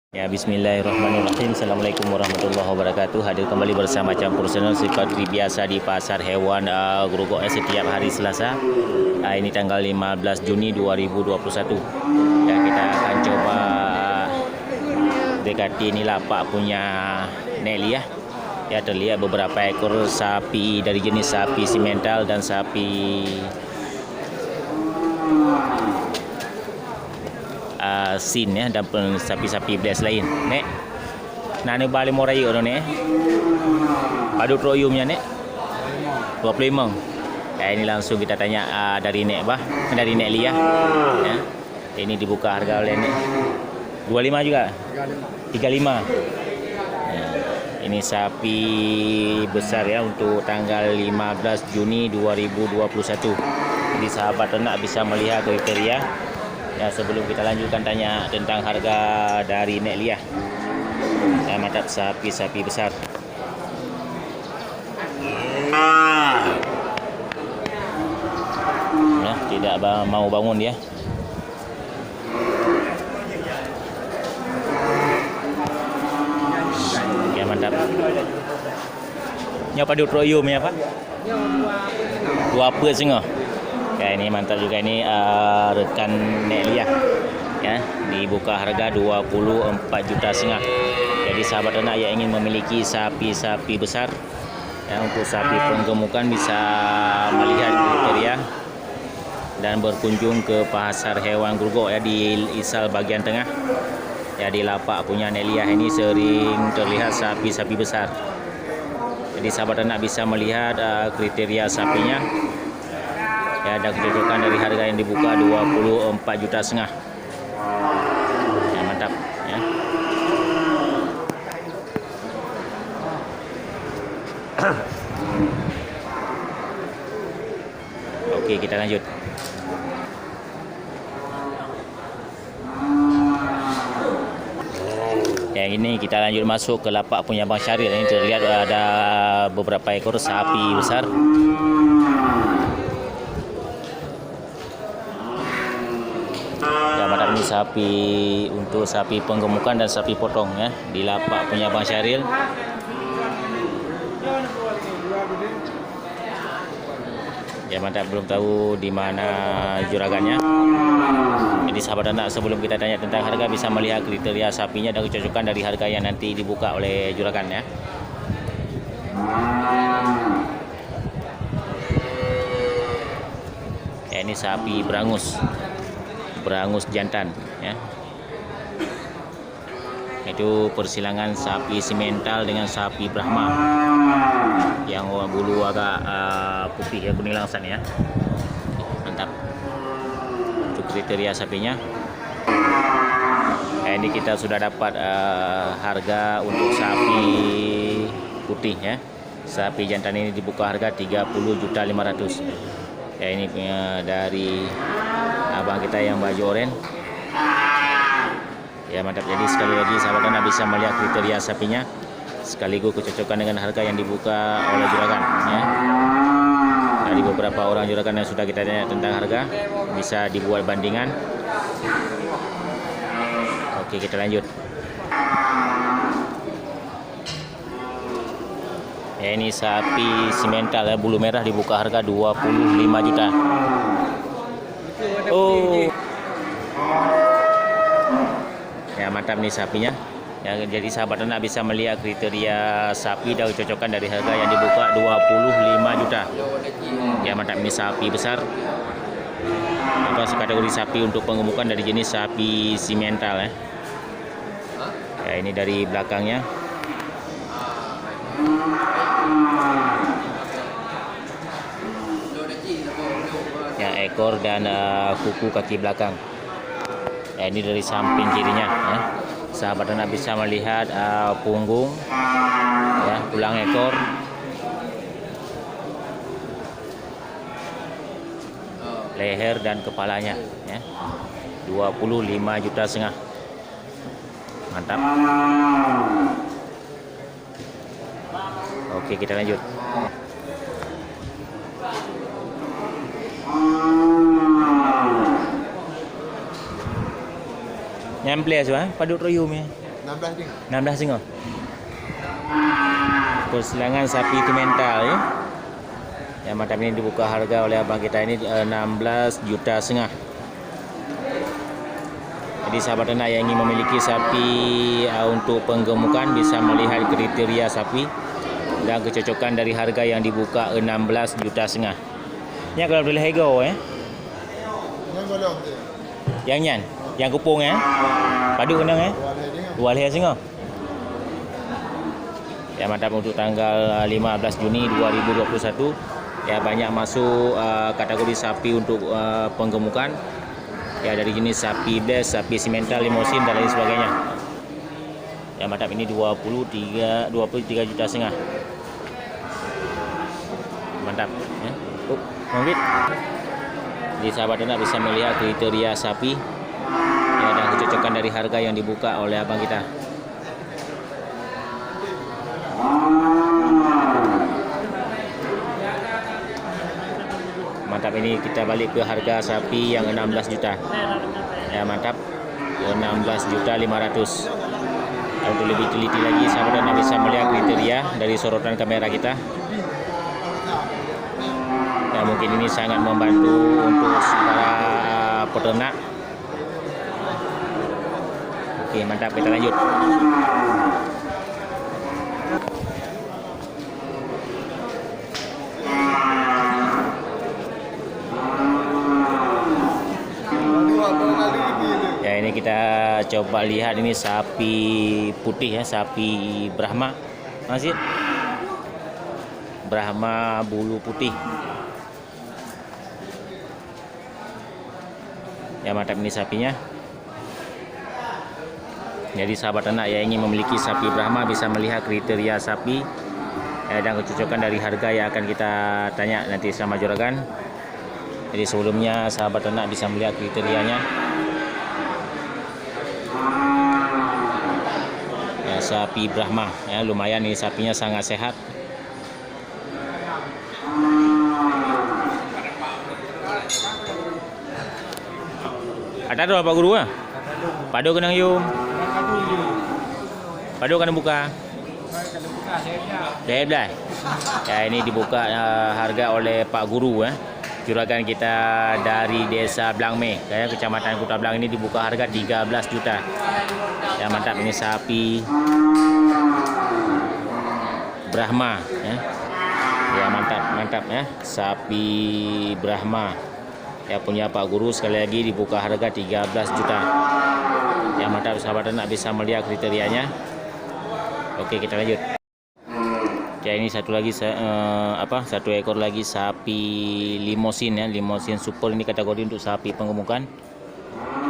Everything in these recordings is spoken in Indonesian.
Ya, bismillahirrahmanirrahim. Assalamualaikum warahmatullahi wabarakatuh. Hadir kembali bersama Campur Channel seperti biasa di Pasar Hewan Grogol setiap hari Selasa. Ini tanggal 15 Juni 2021. Ya, kita akan coba dekati ini lapak punya Nelly ya. Ya, terlihat beberapa ekor sapi dari jenis sapi simental dan sapi sin ya, dan sapi-sapi belas lain nek nane bali morai ono nek padu troyumnya nek 25. Ini langsung kita tanya dari nek dari nek Lia ya. Ini dibuka harga oleh nek 25 juga 35 ya. Ini sapi besar ya untuk tanggal 15 Juni 2021. Jadi sahabat ternak bisa melihat kriteria. Ya, sebelum kita lanjutkan tanya tentang harga dari Nek Lia. Ya, mantap sapi-sapi besar. Ya, tidak mau bangun dia. Ya, mantap. Nya padu troyum ya, Pak? Dua apa setengah. Ya, ini mantap juga ini rekan Nek Lia ya, dibuka harga 24,5 juta. Jadi sahabat ternak yang ingin memiliki sapi-sapi besar ya, untuk sapi penggemukan bisa melihat kriteria dan berkunjung ke Pasar Hewan Grogol ya, di Isal bagian tengah ya. Di lapak punya Nek Lia ini sering terlihat sapi-sapi besar. Jadi sahabat ternak bisa melihat kriteria sapinya ya, ada kecocokan dari harga yang dibuka 24,5 juta. Ya, mantap ya. Oke, kita lanjut. Ya, ini kita lanjut masuk ke lapak punya Bang Syaril. Ini terlihat ada beberapa ekor sapi besar. Ini sapi untuk sapi penggemukan dan sapi potong ya, di lapak punya Bang Syaril. Ya, mantap, belum tahu di mana juragannya. Jadi sahabat ternak, sebelum kita tanya tentang harga bisa melihat kriteria sapinya dan kecocokan dari harga yang nanti dibuka oleh juragan ya. Ya, ini sapi berangus jantan ya. Itu persilangan sapi simental dengan sapi Brahma yang bulu agak putih ya, kuning langsat ya. Mantap untuk kriteria sapinya. Ini kita sudah dapat harga untuk sapi putih ya. Sapi jantan ini dibuka harga 30,5 juta. Ya, ini punya dari abang kita yang baju oranye. Ya, mantap. Jadi sekali lagi sahabat ternak bisa melihat kriteria sapinya sekaligus kecocokan dengan harga yang dibuka oleh juragan ya. Dari beberapa orang juragan yang sudah kita tanya tentang harga bisa dibuat bandingan. Oke, kita lanjut. Ya, ini sapi simental ya, bulu merah dibuka harga 25 juta. Oh. Ya, mantap nih sapinya. Ya, jadi sahabat ternak bisa melihat kriteria sapi dan kecocokan dari harga yang dibuka 25 juta. Ya, mantap, ini sapi besar. Atau kategori sapi untuk penggemukan dari jenis sapi simental ya. Ya, ini dari belakangnya. Ya, ekor dan kuku kaki belakang. Ya, ini dari samping kirinya ya. Sahabat ternak bisa melihat punggung ya, tulang ekor, leher dan kepalanya ya. 25,5 juta. Mantap. Oke, kita lanjut. Nyample aja, padut royum ya. 16 singa. Persilangan sapi itu mental ya. Yang mantap ini dibuka harga oleh abang kita ini 16,5 juta. Jadi sahabat ternak yang ingin memiliki sapi untuk penggemukan bisa melihat kriteria sapi dan kecocokan dari harga yang dibuka 16,5 juta. Ini kalau boleh harga Yang nyan, yang kupung padu kenang Dua leher singa. Ya mantap untuk tanggal 15 Juni 2021. Ya banyak masuk kategori sapi untuk penggemukan. Ya dari jenis sapi best, sapi simental, limosin dan lain sebagainya. Ya mantap ini 23 juta setengah. Mantap ya. Mungkin di sahabat ternak bisa melihat kriteria sapi ya, dan kecocokan dari harga yang dibuka oleh abang kita. Mantap, ini kita balik ke harga sapi yang 16 juta. Ya mantap, 16.500.000. Untuk lebih teliti lagi sahabat ternak bisa melihat kriteria dari sorotan kamera kita. Ya mungkin ini sangat membantu untuk para peternak. Oke mantap, kita lanjut. Ya ini kita coba lihat, ini sapi putih ya, sapi Brahma. Masih Brahma bulu putih. Ya mantap, ini sapinya. Jadi sahabat ternak yang ingin memiliki sapi Brahma bisa melihat kriteria sapi dan kecocokan dari harga yang akan kita tanya nanti sama juragan. Jadi sebelumnya sahabat ternak bisa melihat kriterianya. Ya, sapi Brahma ya, lumayan ini sapinya sangat sehat. Ada doa Pak Guru Padu kenang yum. Padu kena buka. Deh. Ya ini dibuka harga oleh Pak Guru juragan kita dari Desa Blangme, Kecamatan Kota Blang. Ini dibuka harga 13 juta. Ya mantap, ini sapi Brahma ya. Ya mantap ya, sapi Brahma. Ya punya Pak Guru, sekali lagi dibuka harga 13 juta. Ya mantap, sahabat ternak bisa melihat kriterianya. Oke, kita lanjut. Ya ini satu lagi satu ekor lagi sapi limosin ya, limosin super. Ini kategori untuk sapi penggemukan.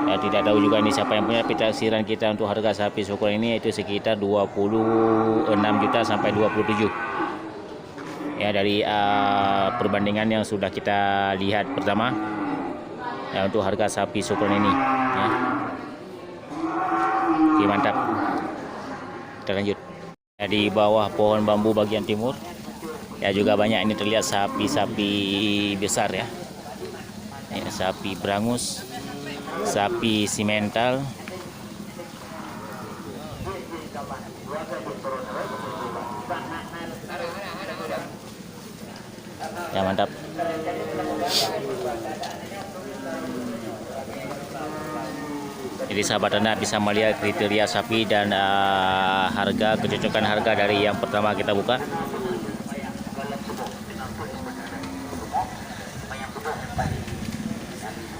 Ya tidak tahu juga ini siapa yang punya, taksiran kita untuk harga sapi super ini itu sekitar 26 juta sampai 27. Ya dari perbandingan yang sudah kita lihat pertama ya, untuk harga sapi super ini ya. Oke mantap, kita lanjut. Ya, di bawah pohon bambu bagian timur ya juga banyak ini terlihat sapi-sapi besar ya. Ya sapi Brangus, sapi simental. Ya mantap. Jadi sahabat ternak bisa melihat kriteria sapi dan harga, kecocokan harga dari yang pertama kita buka.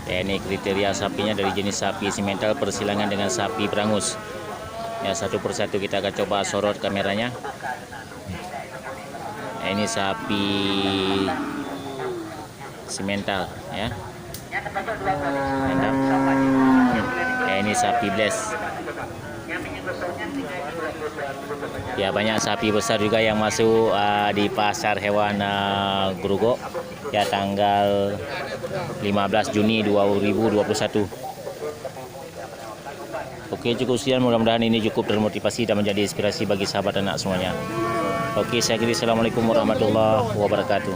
Ya, ini kriteria sapinya dari jenis sapi simental persilangan dengan sapi Brangus. Ya satu persatu kita akan coba sorot kameranya. Ya, ini sapi simental ya. Mantap. Ya ini sapi bless. Ya banyak sapi besar juga yang masuk di pasar hewan Grogol ya tanggal 15 Juni 2021. Oke, cukup sekian, mudah-mudahan ini cukup termotivasi dan menjadi inspirasi bagi sahabat ternak semuanya. Oke, saya kira assalamualaikum warahmatullahi wabarakatuh.